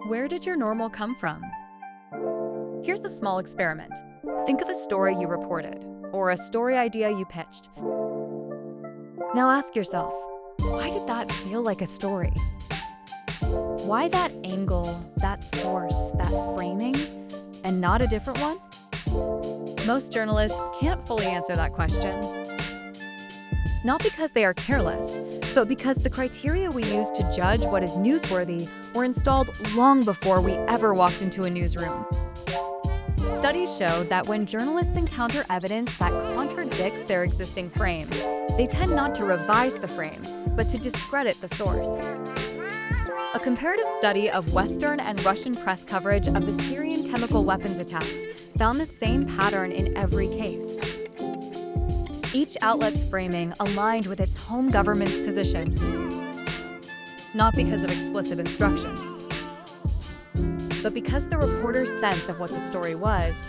Where did your normal come from? Here's a small experiment. Think of a story you reported, or a story idea you pitched. Now ask yourself, why did that feel like a story? Why that angle, that source, that framing, and not a different one? Most journalists can't fully answer that question. Not because they are careless, but because the criteria we use to judge what is newsworthy were installed long before we ever walked into a newsroom. Studies show that when journalists encounter evidence that contradicts their existing frame, they tend not to revise the frame, but to discredit the source. A comparative study of Western and Russian press coverage of the Syrian chemical weapons attacks found the same pattern in every case. Each outlet's framing aligned with its home government's position, not because of explicit instructions, but because the reporter's sense of what the story was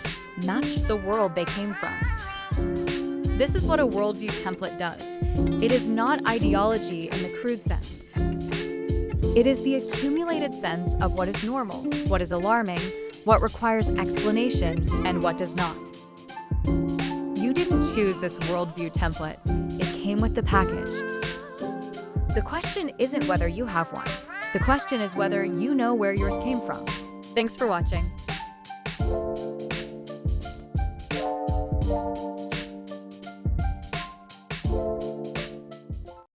matched the world they came from. This is what a worldview template does. It is not ideology in the crude sense. It is the accumulated sense of what is normal, what is alarming, what requires explanation, and what does not. You didn't choose this worldview template. It came with the package. The question isn't whether you have one. The question is whether you know where yours came from. Thanks for watching.